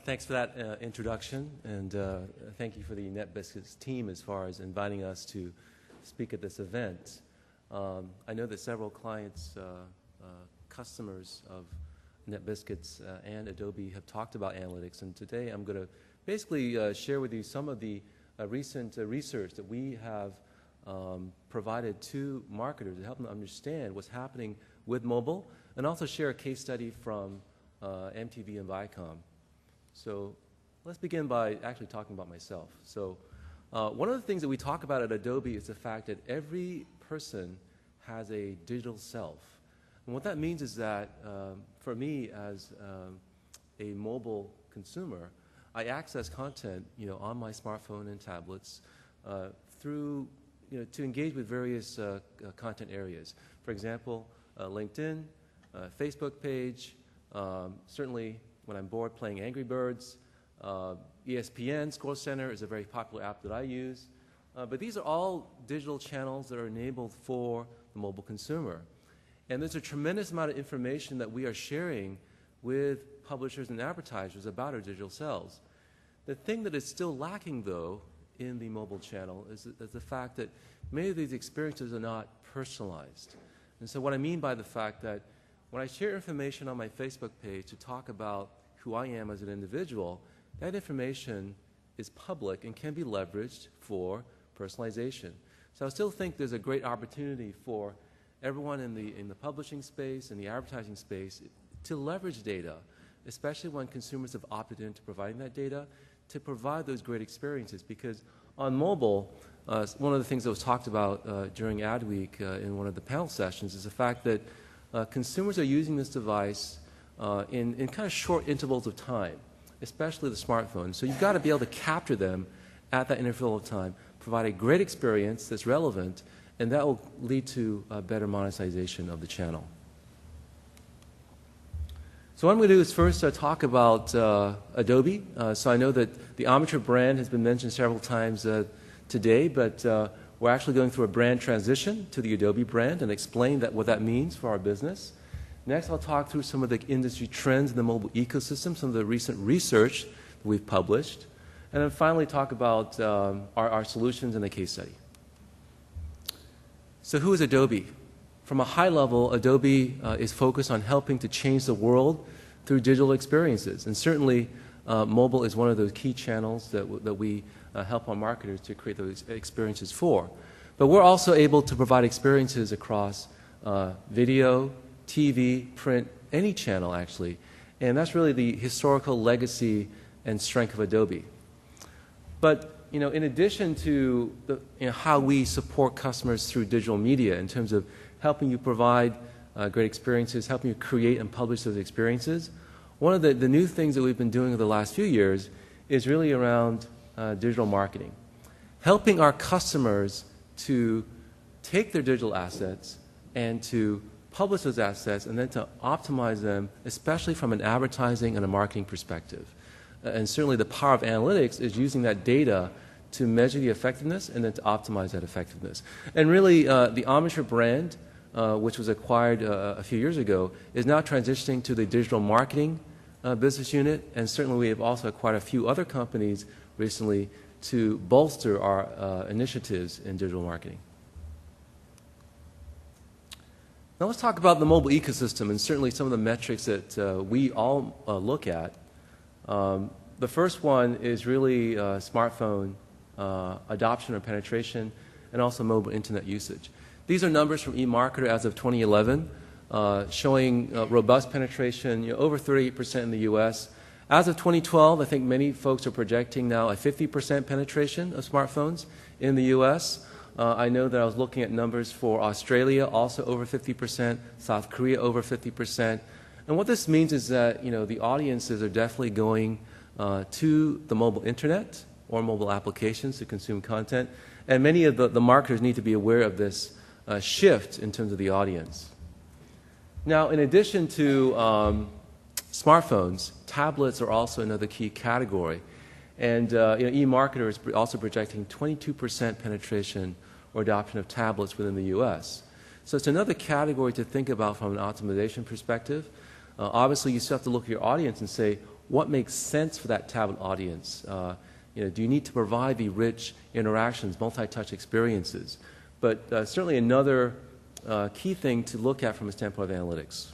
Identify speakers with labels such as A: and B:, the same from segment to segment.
A: Thanks for that introduction, and thank you for the Netbiscuits team as far as inviting us to speak at this event. I know that several clients, customers of Netbiscuits and Adobe have talked about analytics, and today I'm going to basically share with you some of the recent research that we have provided to marketers to help them understand what's happening with mobile, and also share a case study from MTV and Viacom. So let's begin by actually talking about myself. So one of the things that we talk about at Adobe is the fact that every person has a digital self. And what that means is that for me as a mobile consumer, I access content, on my smartphone and tablets through, to engage with various content areas. For example, LinkedIn, Facebook page, certainly when I'm bored playing Angry Birds, ESPN, Score Center is a very popular app that I use. But these are all digital channels that are enabled for the mobile consumer. And there's a tremendous amount of information that we are sharing with publishers and advertisers about our digital selves. The thing that is still lacking, though, in the mobile channel is the fact that many of these experiences are not personalized. And so what I mean by the fact that when I share information on my Facebook page to talk about who I am as an individual, that information is public and can be leveraged for personalization. So I still think there's a great opportunity for everyone in the publishing space and the advertising space to leverage data, especially when consumers have opted into providing that data, to provide those great experiences. Because on mobile, one of the things that was talked about during Ad Week in one of the panel sessions is the fact that consumers are using this device in kind of short intervals of time, especially the smartphone. So you've got to be able to capture them at that interval of time, provide a great experience that's relevant, and that will lead to better monetization of the channel. So what I'm going to do is first talk about Adobe. So I know that the Omniture brand has been mentioned several times today, but we're actually going through a brand transition to the Adobe brand and explain what that means for our business. Next, I'll talk through some of the industry trends in the mobile ecosystem, some of the recent research that we've published, and then finally talk about our solutions and the case study. So who is Adobe? From a high level, Adobe is focused on helping to change the world through digital experiences, and certainly mobile is one of those key channels that we help our marketers to create those experiences for. But we're also able to provide experiences across video, TV, print, any channel actually, and that's really the historical legacy and strength of Adobe. But in addition to how we support customers through digital media in terms of helping you provide great experiences, helping you create and publish those experiences, one of the new things that we've been doing over the last few years is really around digital marketing, helping our customers to take their digital assets and to publish those assets and then to optimize them, especially from an advertising and a marketing perspective. And certainly the power of analytics is using that data to measure the effectiveness and then to optimize that effectiveness. And really, the Omniture brand, which was acquired a few years ago, is now transitioning to the digital marketing business unit, and certainly we have also acquired a few other companies recently to bolster our initiatives in digital marketing. Now let's talk about the mobile ecosystem and certainly some of the metrics that we all look at. The first one is really smartphone adoption or penetration, and also mobile internet usage. These are numbers from eMarketer as of 2011, showing robust penetration, over 38% in the US. As of 2012, I think many folks are projecting now a 50% penetration of smartphones in the US. I know that I was looking at numbers for Australia, also over 50%, South Korea over 50%. And what this means is that the audiences are definitely going to the mobile internet or mobile applications to consume content. And many of the marketers need to be aware of this shift in terms of the audience. Now, in addition to smartphones, tablets are also another key category. And eMarketer is also projecting 22% penetration or adoption of tablets within the US. So it's another category to think about from an optimization perspective. Obviously, you still have to look at your audience and say, what makes sense for that tablet audience. Do you need to provide the rich interactions, multi-touch experiences? But certainly another key thing to look at from a standpoint of analytics.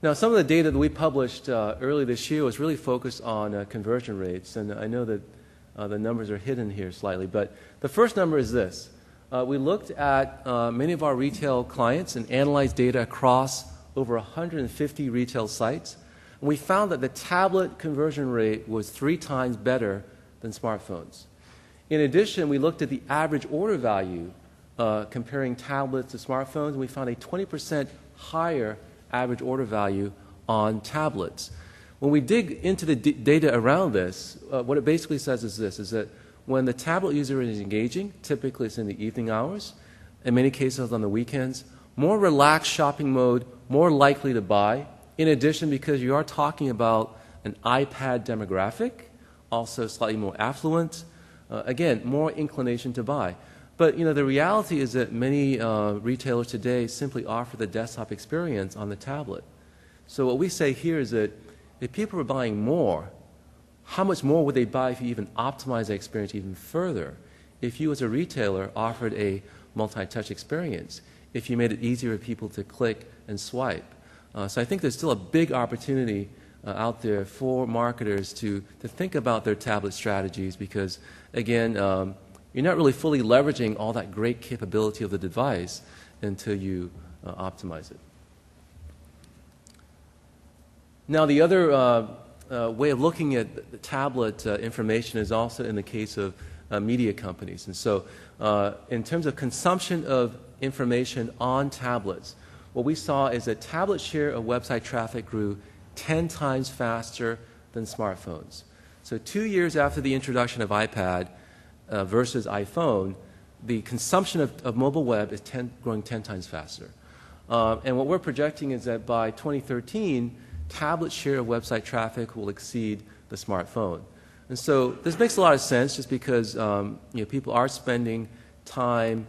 A: Now, some of the data that we published early this year was really focused on conversion rates, and I know that the numbers are hidden here slightly, but the first number is this. We looked at many of our retail clients and analyzed data across over 150 retail sites, and we found that the tablet conversion rate was 3 times better than smartphones. In addition, we looked at the average order value comparing tablets to smartphones, and we found a 20% higher average order value on tablets. When we dig into the data around this, what it basically says is this, is that when the tablet user is engaging, typically it's in the evening hours, in many cases on the weekends, more relaxed shopping mode, more likely to buy. In addition, because you are talking about an iPad demographic, also slightly more affluent, again, more inclination to buy. But the reality is that many retailers today simply offer the desktop experience on the tablet. So what we say here is that if people are buying more, how much more would they buy if you even optimize the experience even further? If you as a retailer offered a multi-touch experience, if you made it easier for people to click and swipe. So I think there's still a big opportunity out there for marketers to think about their tablet strategies because, again, you're not really fully leveraging all that great capability of the device until you optimize it. Now, the other way of looking at the tablet information is also in the case of media companies. And so in terms of consumption of information on tablets, what we saw is that tablet share of website traffic grew 10 times faster than smartphones. So 2 years after the introduction of iPad versus iPhone, the consumption of mobile web is growing 10 times faster. And what we're projecting is that by 2013, tablet share of website traffic will exceed the smartphone. And so this makes a lot of sense just because people are spending time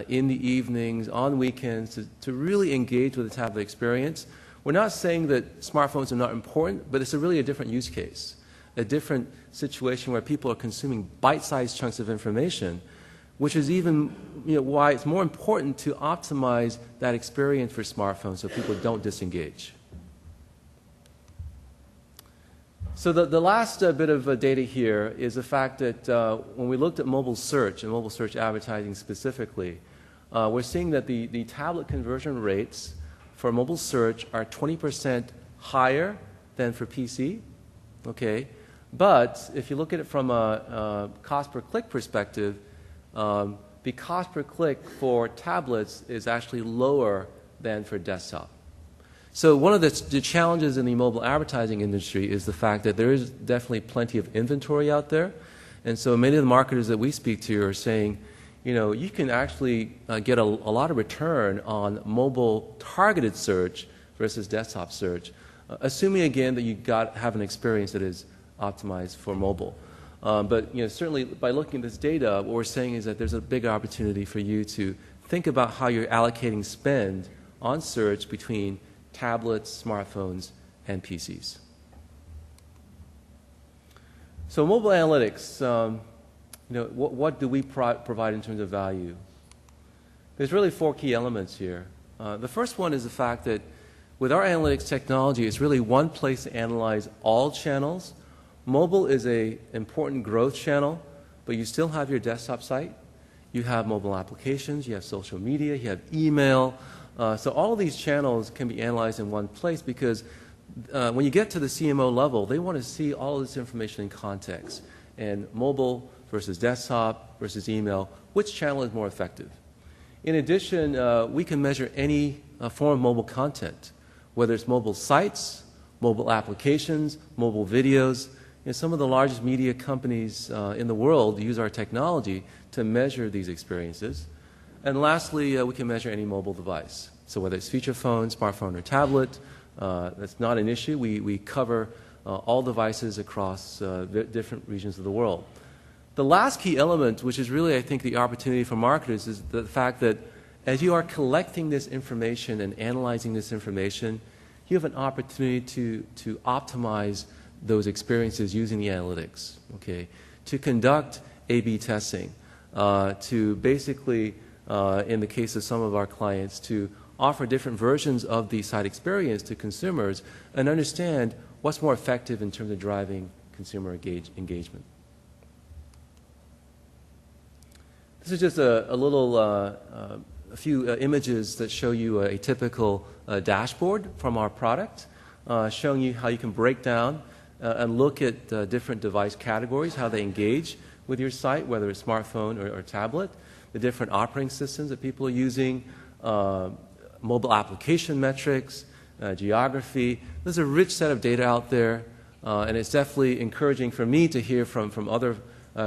A: in the evenings, on weekends, to really engage with the tablet experience. We're not saying that smartphones are not important, but it's really a different use case, a different situation where people are consuming bite-sized chunks of information, which is even why it's more important to optimize that experience for smartphones so people don't disengage. So the last bit of data here is the fact that when we looked at mobile search and mobile search advertising specifically, we're seeing that the tablet conversion rates for mobile search are 20% higher than for PC. Okay, but if you look at it from a cost per click perspective, the cost per click for tablets is actually lower than for desktop. So one of the challenges in the mobile advertising industry is the fact that there is definitely plenty of inventory out there. And so many of the marketers that we speak to are saying, you can actually get a lot of return on mobile targeted search versus desktop search, assuming, again, that you have an experience that is optimized for mobile. But certainly by looking at this data, what we're saying is that there's a big opportunity for you to think about how you're allocating spend on search between tablets, smartphones, and PCs. So mobile analytics, what do we provide in terms of value? There's really 4 key elements here. The first one is the fact that with our analytics technology, it's really one place to analyze all channels. Mobile is an important growth channel, but you still have your desktop site. You have mobile applications, you have social media, you have email. So all of these channels can be analyzed in one place because when you get to the CMO level, they want to see all of this information in context. And mobile versus desktop versus email, which channel is more effective? In addition, we can measure any form of mobile content, whether it's mobile sites, mobile applications, mobile videos. Some of the largest media companies in the world use our technology to measure these experiences. And lastly, we can measure any mobile device. So whether it's feature phone, smartphone, or tablet, that's not an issue. We cover all devices across different regions of the world. The last key element, which is really, I think, the opportunity for marketers, is the fact that as you are collecting this information and analyzing this information, you have an opportunity to optimize those experiences using the analytics, okay? To conduct A/B testing, to basically, in the case of some of our clients, to offer different versions of the site experience to consumers and understand what's more effective in terms of driving consumer engagement. This is just a few images that show you a typical dashboard from our product, showing you how you can break down and look at different device categories, how they engage with your site, whether it's smartphone or tablet, the different operating systems that people are using, mobile application metrics, geography. There's a rich set of data out there, and it's definitely encouraging for me to hear from other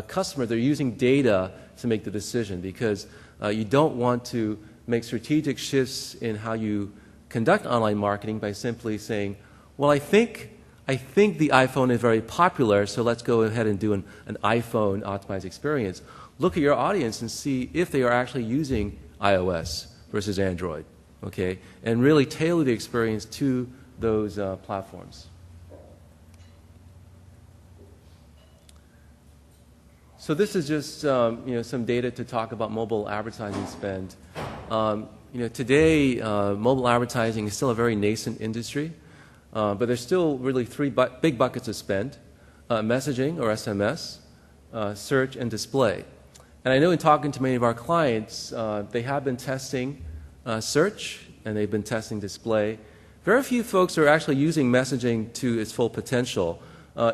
A: customers that are using data to make the decision, because you don't want to make strategic shifts in how you conduct online marketing by simply saying, well, I think the iPhone is very popular, so let's go ahead and do an iPhone optimized experience. Look at your audience and see if they are actually using iOS versus Android, okay? And really tailor the experience to those platforms. So this is just some data to talk about mobile advertising spend. Today, mobile advertising is still a very nascent industry, but there's still really three big buckets of spend: messaging or SMS, search, and display. And I know in talking to many of our clients, they have been testing search and they've been testing display. Very few folks are actually using messaging to its full potential.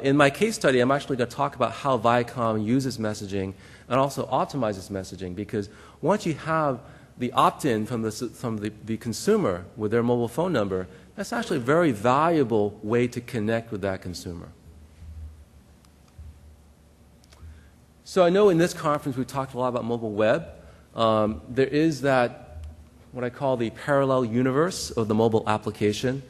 A: In my case study, I'm actually going to talk about how Viacom uses messaging and also optimizes messaging, because once you have the opt-in from the consumer with their mobile phone number, that's actually a very valuable way to connect with that consumer. So I know in this conference we talked a lot about mobile web. There is that, what I call the parallel universe of the mobile application.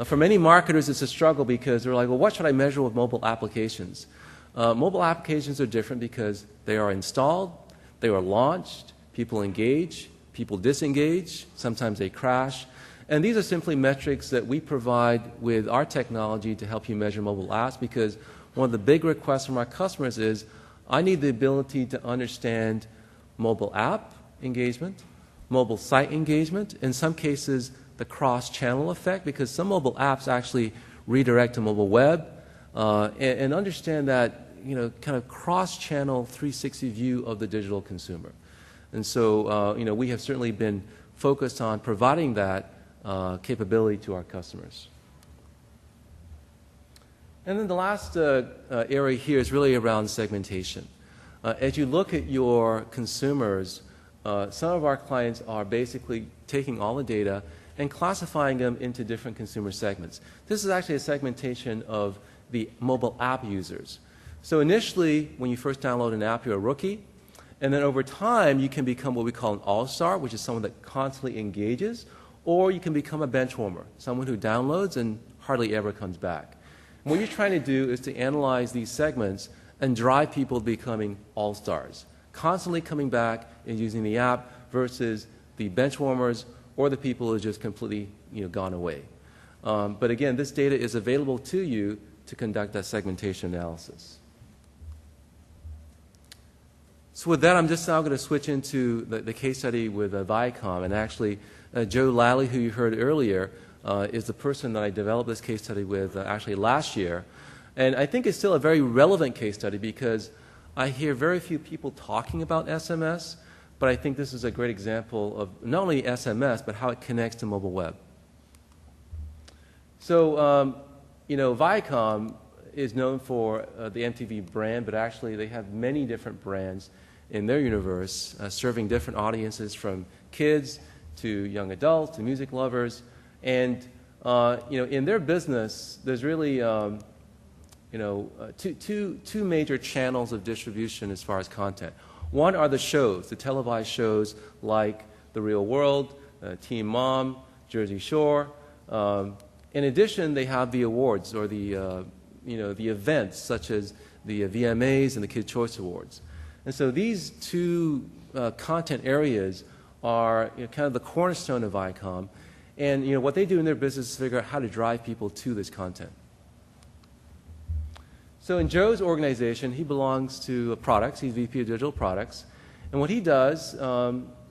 A: For many marketers, it's a struggle because they're like, well, what should I measure with mobile applications? Mobile applications are different because they are installed, they are launched, people engage, people disengage, sometimes they crash. And these are simply metrics that we provide with our technology to help you measure mobile apps, because one of the big requests from our customers is, I need the ability to understand mobile app engagement, mobile site engagement, in some cases the cross-channel effect, because some mobile apps actually redirect to mobile web, and understand that kind of cross-channel 360 view of the digital consumer. And so we have certainly been focused on providing that capability to our customers. And then the last area here is really around segmentation. As you look at your consumers, some of our clients are basically taking all the data and classifying them into different consumer segments. This is actually a segmentation of the mobile app users. So initially, when you first download an app, you're a rookie. And then over time, you can become what we call an all-star, which is someone that constantly engages. Or you can become a bench warmer, someone who downloads and hardly ever comes back. And what you're trying to do is to analyze these segments and drive people to becoming all-stars, constantly coming back and using the app versus the bench warmers or the people who are just completely gone away. But again, this data is available to you to conduct that segmentation analysis. So with that, I'm just now going to switch into the case study with Viacom. And actually, Joe Lally, who you heard earlier, is the person that I developed this case study with actually last year. And I think it's still a very relevant case study because I hear very few people talking about SMS, but I think this is a great example of not only SMS, but how it connects to mobile web. So, Viacom is known for the MTV brand, but actually they have many different brands in their universe, serving different audiences from kids to young adults to music lovers. And, in their business, there's really, two major channels of distribution as far as content. One are the shows, the televised shows like The Real World, Teen Mom, Jersey Shore. In addition, they have the awards or the events such as the VMAs and the Kids' Choice Awards. And so these two content areas are kind of the cornerstone of Viacom. And what they do in their business is figure out how to drive people to this content. So in Joe's organization, he belongs to products. He's VP of Digital Products. And what he does,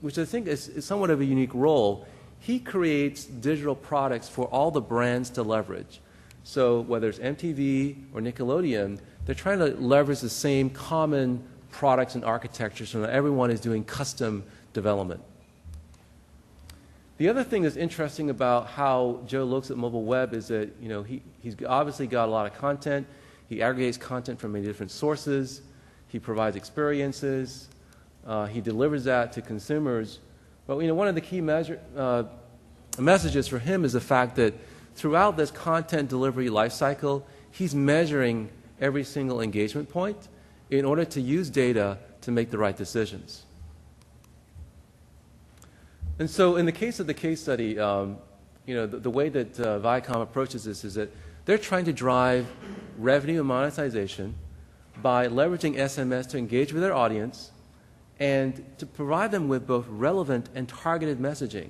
A: which I think is somewhat of a unique role, he creates digital products for all the brands to leverage. So whether it's MTV or Nickelodeon, they're trying to leverage the same common products and architectures so that everyone is doing custom development. The other thing that's interesting about how Joe looks at mobile web is that he's obviously got a lot of content. He aggregates content from many different sources. He provides experiences. He delivers that to consumers. But one of the key messages for him is the fact that throughout this content delivery lifecycle, he's measuring every single engagement point in order to use data to make the right decisions. And so in the case of the case study, the way that Viacom approaches this is that they're trying to drive revenue and monetization by leveraging SMS to engage with their audience and to provide them with both relevant and targeted messaging.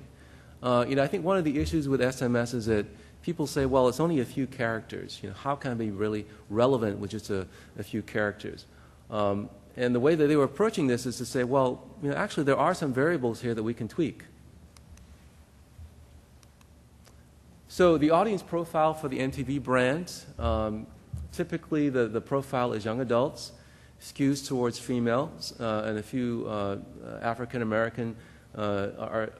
A: I think one of the issues with SMS is that people say, well, it's only a few characters. How can I be really relevant with just a few characters? And the way that they were approaching this is to say, well, actually there are some variables here that we can tweak. So the audience profile for the MTV brand, typically the profile is young adults, skews towards females, and a few African American are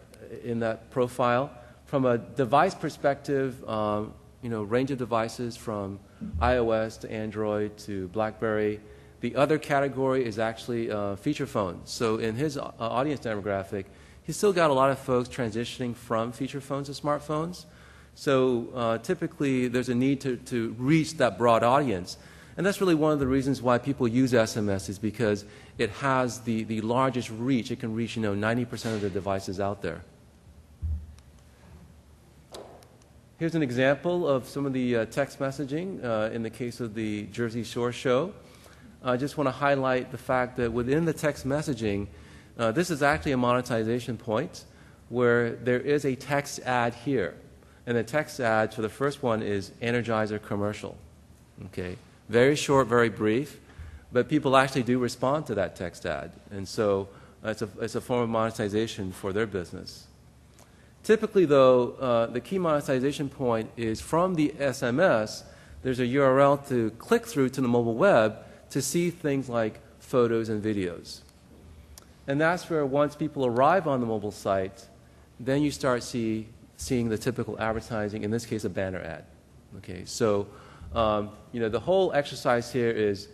A: in that profile. From a device perspective, range of devices from iOS to Android to BlackBerry. The other category is actually feature phones. So in his audience demographic, he's still got a lot of folks transitioning from feature phones to smartphones. So typically there's a need to reach that broad audience. And that's really one of the reasons why people use SMS is because it has the largest reach. It can reach 90% of the devices out there. Here's an example of some of the text messaging in the case of the Jersey Shore show. I just want to highlight the fact that within the text messaging, this is actually a monetization point where there is a text ad here. And the text ad for the first one is Energizer commercial. Okay, very short, very brief, but people actually do respond to that text ad. And so it's a form of monetization for their business. Typically, though, the key monetization point is from the SMS, there's a URL to click through to the mobile web to see things like photos and videos. And that's where once people arrive on the mobile site, then you start seeing the typical advertising, in this case a banner ad. Okay, so the whole exercise here is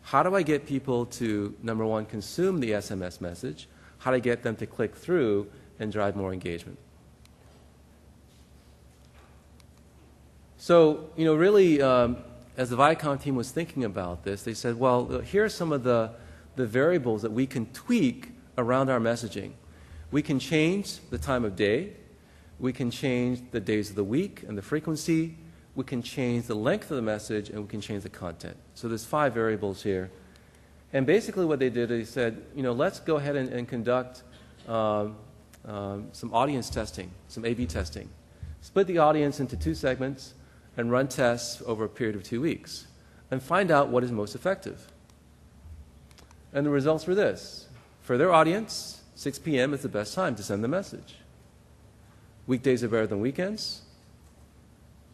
A: how do I get people to, number one, consume the SMS message, how do I get them to click through and drive more engagement. So, really, as the Viacom team was thinking about this, they said, well, here are some of the variables that we can tweak around our messaging. We can change the time of day. We can change the days of the week and the frequency. We can change the length of the message, and we can change the content. So there's 5 variables here. And basically what they did is they said, let's go ahead and conduct some audience testing, some A/B testing. Split the audience into 2 segments and run tests over a period of 2 weeks and find out what is most effective. And the results were this. For their audience, 6 p.m. is the best time to send the message. Weekdays are better than weekends.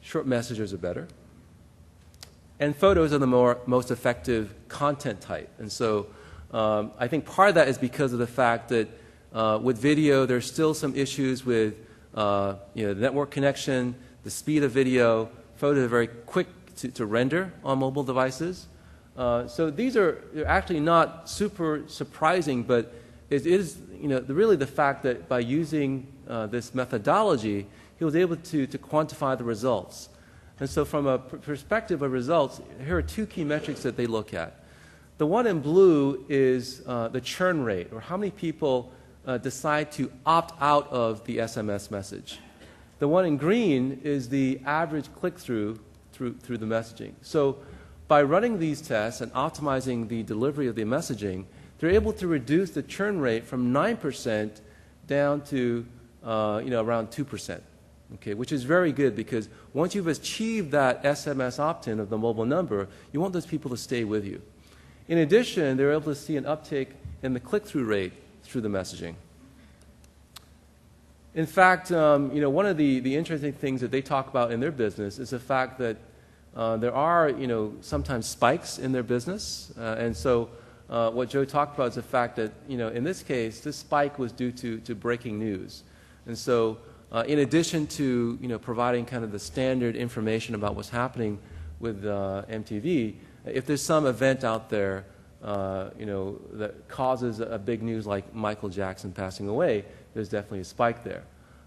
A: Short messages are better. And photos are the most effective content type. And so I think part of that is because of the fact that with video, there's still some issues with the network connection, the speed of video. Photos are very quick to render on mobile devices. So these are actually not super surprising, but it is really the fact that by using this methodology, he was able to quantify the results. And so from a perspective of results, here are 2 key metrics that they look at. The one in blue is the churn rate, or how many people decide to opt out of the SMS message. The one in green is the average click-through through the messaging. So by running these tests and optimizing the delivery of the messaging, they're able to reduce the churn rate from 9% down to around 2%. okay, which is very good because once you've achieved that SMS opt-in of the mobile number, you want those people to stay with you. In addition, they're able to see an uptick in the click-through rate through the messaging. In fact, one of the interesting things that they talk about in their business is the fact that there are, sometimes spikes in their business. And so what Joe talked about is the fact that, in this case, this spike was due to breaking news. And so in addition to, providing kind of the standard information about what's happening with MTV, if there's some event out there, that causes a big news like Michael Jackson passing away, there's definitely a spike there.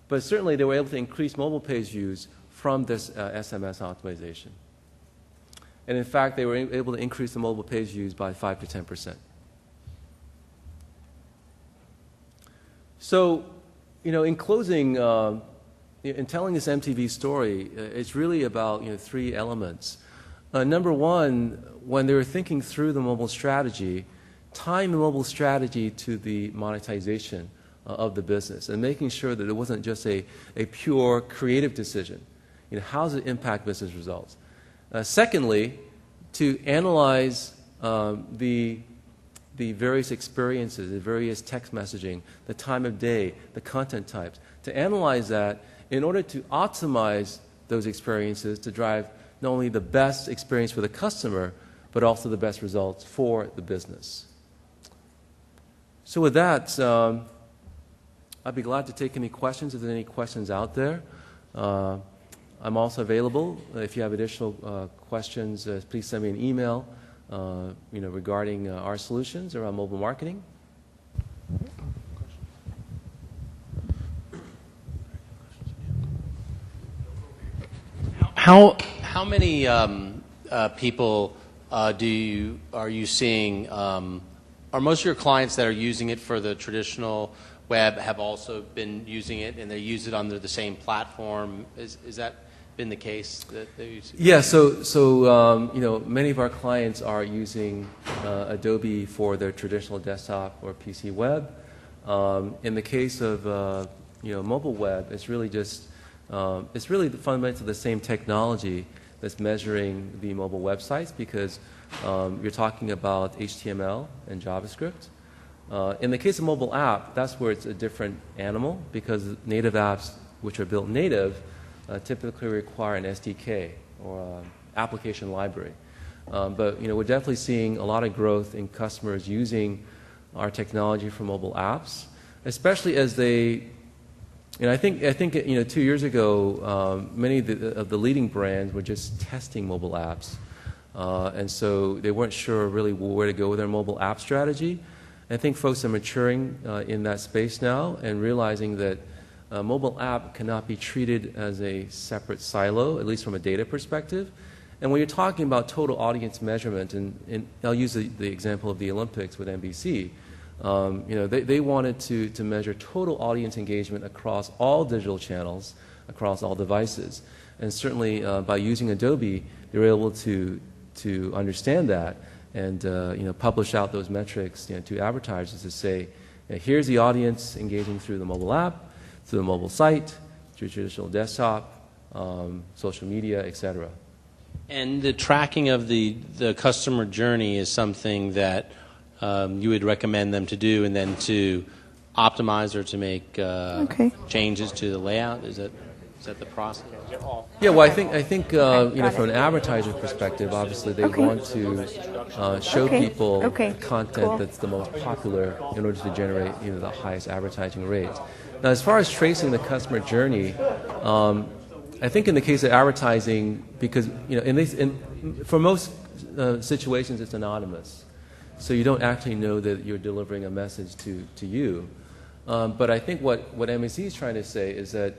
A: But certainly they were able to increase mobile page views from this SMS optimization. And in fact, they were able to increase the mobile page views by 5 to 10%. So, in closing, in telling this MTV story, it's really about 3 elements. Number one, when they were thinking through the mobile strategy, tying the mobile strategy to the monetization of the business and making sure that it wasn't just a pure creative decision. How does it impact business results? Secondly, to analyze the various experiences, the various text messaging, the time of day, the content types, to analyze that in order to optimize those experiences to drive not only the best experience for the customer, but also the best results for the business. So with that, I'd be glad to take any questions if there's any questions out there. I'm also available. If you have additional questions, please send me an email regarding our solutions around mobile marketing.
B: How many people are you seeing? Are most of your clients that are using it for the traditional web have also been using it, and they use it under the same platform? Is that been the case that they use?
A: Yeah. So many of our clients are using Adobe for their traditional desktop or PC web. In the case of mobile web, it's really just it's really fundamentally the same technology that's measuring the mobile websites because you're talking about HTML and JavaScript. In the case of mobile app, that's where it's a different animal because native apps, which are built native, typically require an SDK or application library. But we're definitely seeing a lot of growth in customers using our technology for mobile apps, especially as they. I think 2 years ago, many of the leading brands were just testing mobile apps, and so they weren't sure really where to go with their mobile app strategy. I think folks are maturing in that space now and realizing that a mobile app cannot be treated as a separate silo, at least from a data perspective. And when you're talking about total audience measurement, and I'll use the example of the Olympics with NBC, they wanted to measure total audience engagement across all digital channels, across all devices. And certainly by using Adobe, they were able to understand that and publish out those metrics to advertisers to say, here's the audience engaging through the mobile app, through the mobile site, through traditional desktop, social media, etc.
B: And the tracking of the customer journey is something that you would recommend them to do, and then to optimize or to make changes to the layout? Is that the process?
A: Yeah, well, I think from an advertiser perspective, obviously they want to show people the content that's the most popular in order to generate the highest advertising rates. Now, as far as tracing the customer journey, I think in the case of advertising, because for most situations it's anonymous, so you don't actually know that you're delivering a message to you. But I think what MAC is trying to say is that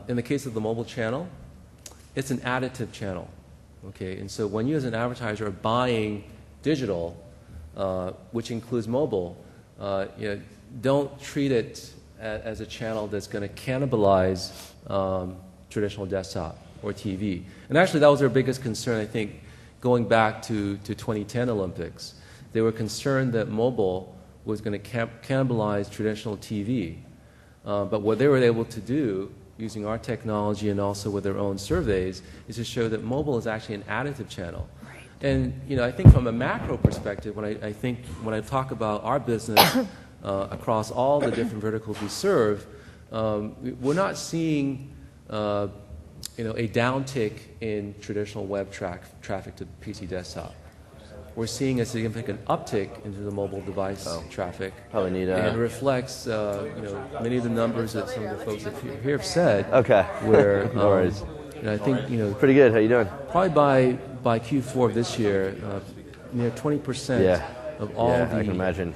A: in the case of the mobile channel, it's an additive channel, okay? And so when you as an advertiser are buying digital, which includes mobile, don't treat it as a channel that's going to cannibalize traditional desktop or TV. And actually that was their biggest concern, I think, going back to 2010 Olympics. They were concerned that mobile was going to cannibalize traditional TV. But what they were able to do using our technology and also with their own surveys, is to show that mobile is actually an additive channel. And I think from a macro perspective, when I talk about our business across all the different verticals we serve, we're not seeing a downtick in traditional web traffic to PC desktop. We're seeing a significant uptick into the mobile device traffic.
C: Probably need
A: and it reflects, many of the numbers that some of the folks here have said.
C: Okay.
A: Where
C: No worries.
A: I think
C: Pretty good. How you doing?
A: probably by Q4 of this year, near 20% of all
C: I can imagine.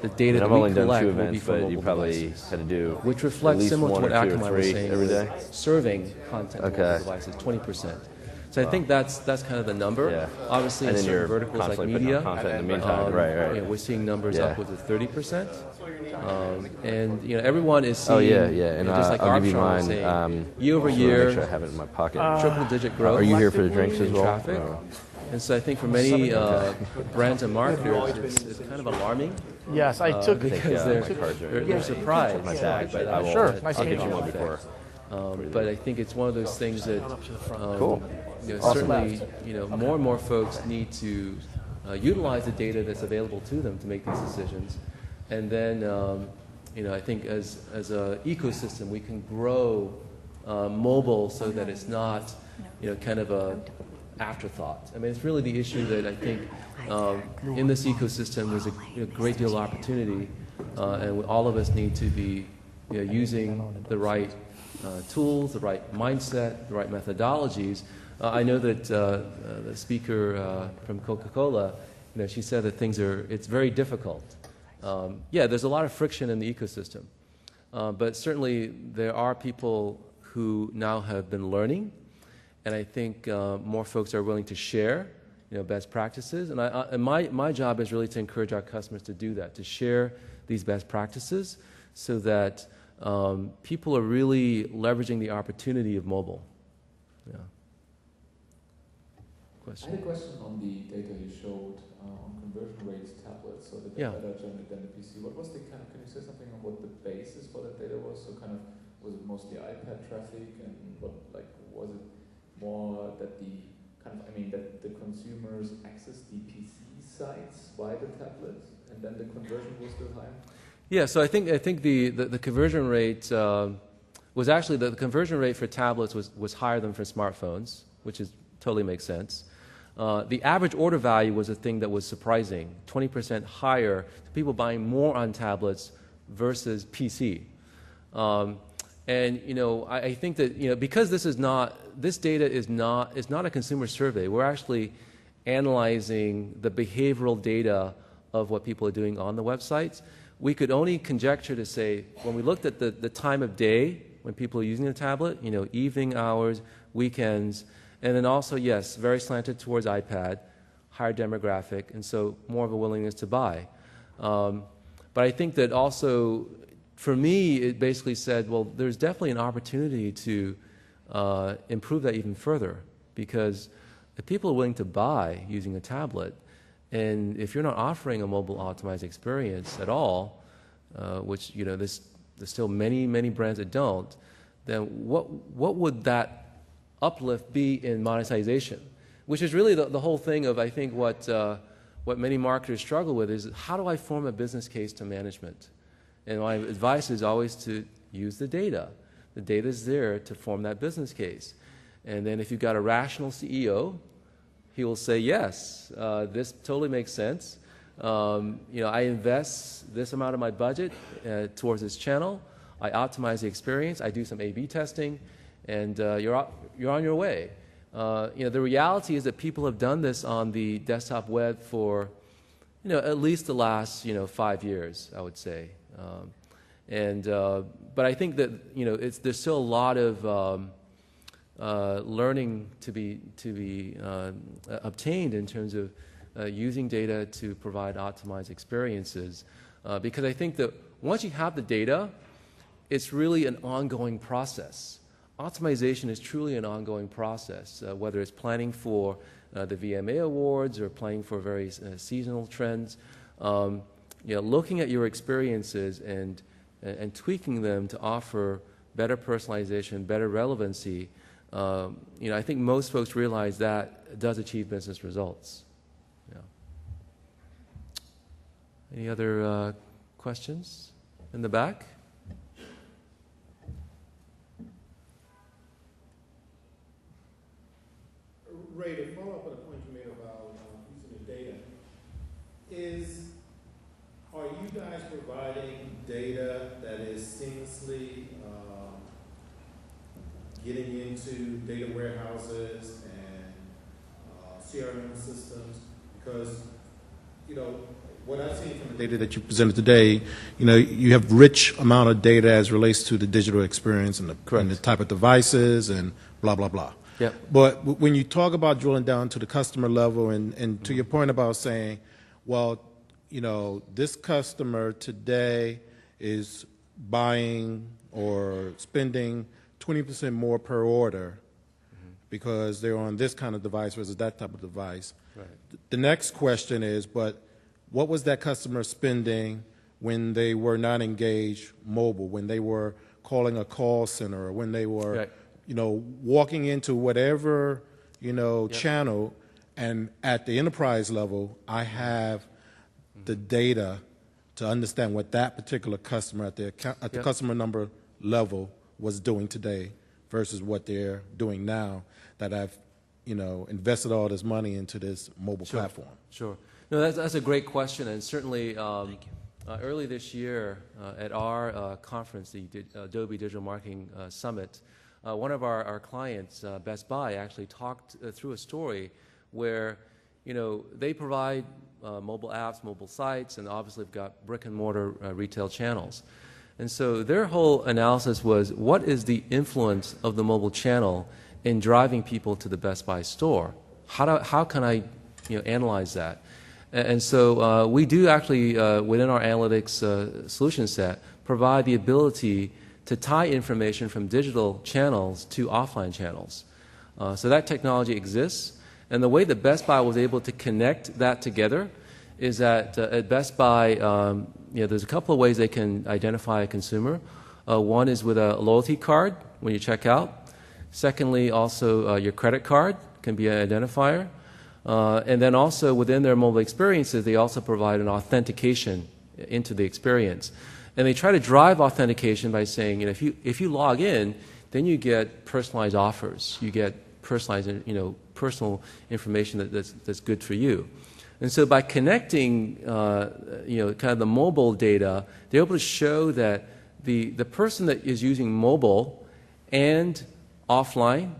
A: the data
C: I've
A: that we
C: only done
A: collect
C: 2
A: will be
C: events,
A: from
C: but
A: mobile
C: you probably
A: devices,
C: had to do
A: which
C: at
A: reflects
C: least
A: similar to
C: 1
A: what
C: or 2 or
A: Akamai was
C: 3
A: saying
C: every
A: with
C: day.
A: serving content on mobile devices, 20%. So I think that's kind of the number.
C: Yeah.
A: Obviously,
C: And
A: in
C: then you're
A: certain verticals like
C: constantly putting
A: media,
C: out content in the meantime. Right.
A: we're seeing numbers
C: Yeah.
A: upwards of 30%. And everyone is seeing,
C: And
A: just like
C: I'll give you
A: Armstrong was
C: mine.
A: saying, year over
C: Make sure
A: year,
C: I have it in my pocket.
A: triple-digit growth.
C: Are you here for the drinks as
A: in
C: well?
A: traffic.
C: Or-
A: And so I think for many brands and marketers, it's kind of alarming
D: Yes, I took.
A: because
C: my cards are
A: they're surprised.
C: my bag, but I will.
D: Sure, nice
C: I'll
D: to
C: get
D: meet
C: you
D: you.
C: one before.
A: But I think it's one of those things that
C: Cool.
A: certainly more and more folks need to utilize the data that's available to them to make these decisions. And then I think as an ecosystem we can grow mobile so that it's not kind of a afterthought. I mean, it's really the issue that I think in this ecosystem there's a great deal of opportunity, and all of us need to be using the right tools, the right mindset, the right methodologies. I know that the speaker from Coca-Cola, she said that it's very difficult. There's a lot of friction in the ecosystem, but certainly there are people who now have been learning. And I think more folks are willing to share, best practices. And my job is really to encourage our customers to do that, to share these best practices, so that people are really leveraging the opportunity of mobile. Yeah. Question.
E: I had a question on the data you showed on conversion rates tablets, so that
A: Yeah.
E: they're better generally than the PC. What was the can you say something on what the basis for that data was? So kind of was it mostly iPad traffic, and what was it more that that the consumers access the PC sites via the tablet, and then the conversion was still high?
A: Yeah, so I think the conversion rate was actually the conversion rate for tablets was higher than for smartphones, which totally makes sense. The average order value was a thing that was surprising, 20% higher, people buying more on tablets versus PC. And I think that because this data is not a consumer survey. We're actually analyzing the behavioral data of what people are doing on the websites. We could only conjecture to say, when we looked at the time of day when people are using the tablet, evening hours, weekends, and then also, yes, very slanted towards iPad, higher demographic, and so more of a willingness to buy. But I think that also, for me, it basically said, well, there's definitely an opportunity to improve that even further, because if people are willing to buy using a tablet, and if you're not offering a mobile optimized experience at all, which there's still many brands that don't, then what would that uplift be in monetization? Which is really the whole thing of, I think, what many marketers struggle with is, how do I form a business case to management? And my advice is always to use the data. The data is there to form that business case. And then if you've got a rational CEO, he will say, yes, this totally makes sense. I invest this amount of my budget towards this channel. I optimize the experience. I do some A/B testing, and you're on your way. The reality is that people have done this on the desktop web for at least the last 5 years, I would say. But I think that there's still a lot of learning to be obtained in terms of using data to provide optimized experiences, because I think that once you have the data, it's really an ongoing process. Optimization is truly an ongoing process, whether it's planning for the VMA awards or planning for various seasonal trends. Looking at your experiences and tweaking them to offer better personalization, better relevancy, I think most folks realize that does achieve business results. Yeah. Any other questions in the back?
D: Ray, to follow up on a point you made about using the data, are you guys providing data that is seamlessly getting into data warehouses and CRM systems? Because, what I've seen from the data that you presented today, you have rich amount of data as relates to the digital experience and the type of devices and blah, blah, blah.
A: Yep.
D: But when you talk about drilling down to the customer level and to your point about saying, well, this customer today is buying or spending 20% more per order because they're on this kind of device versus that type of device.
A: Right.
D: The next question is, but what was that customer spending when they were not engaged mobile, when they were calling a call center, or when they were,
A: Right.
D: Walking into whatever,
A: Yep.
D: channel, and at the enterprise level, I have the data to understand what that particular customer at the
A: Yep.
D: customer number level was doing today versus what they're doing now that I've, invested all this money into this mobile
A: Sure.
D: platform.
A: Sure. No, that's a great question, and certainly early this year at our conference, the Adobe Digital Marketing Summit, one of our clients, Best Buy, actually talked through a story where, they provide mobile apps, mobile sites, and obviously have got brick and mortar retail channels. And so their whole analysis was, what is the influence of the mobile channel in driving people to the Best Buy store? How can I analyze that? And so we do actually, within our analytics solution set, provide the ability to tie information from digital channels to offline channels. So that technology exists. And the way that Best Buy was able to connect that together is that at Best Buy, there's a couple of ways they can identify a consumer. One is with a loyalty card when you check out. Secondly, also your credit card can be an identifier. And then also within their mobile experiences, they also provide an authentication into the experience. And they try to drive authentication by saying, if you log in, then you get personalized offers. You get personalized, personal information that's good for you. And so by connecting, kind of the mobile data, they're able to show that the person that is using mobile and offline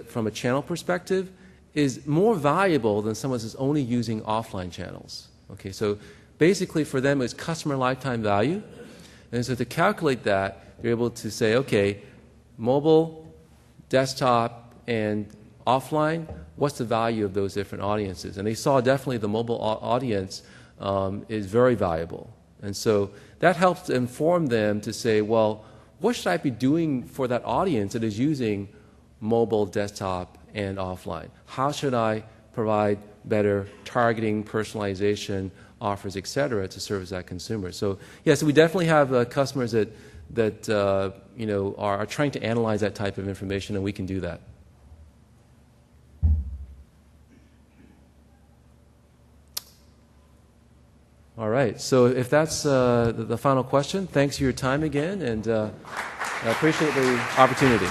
A: from a channel perspective is more valuable than someone who's only using offline channels. Okay, so basically for them it's customer lifetime value. And so to calculate that, they're able to say, okay, mobile, desktop, and offline, what's the value of those different audiences? And they saw definitely the mobile audience is very valuable. And so that helps inform them to say, well, what should I be doing for that audience that is using mobile, desktop, and offline? How should I provide better targeting, personalization, offers, et cetera, to service that consumer? So, yes, we definitely have customers that are trying to analyze that type of information, and we can do that. All right, so if that's the final question, thanks for your time again, and I appreciate the opportunity.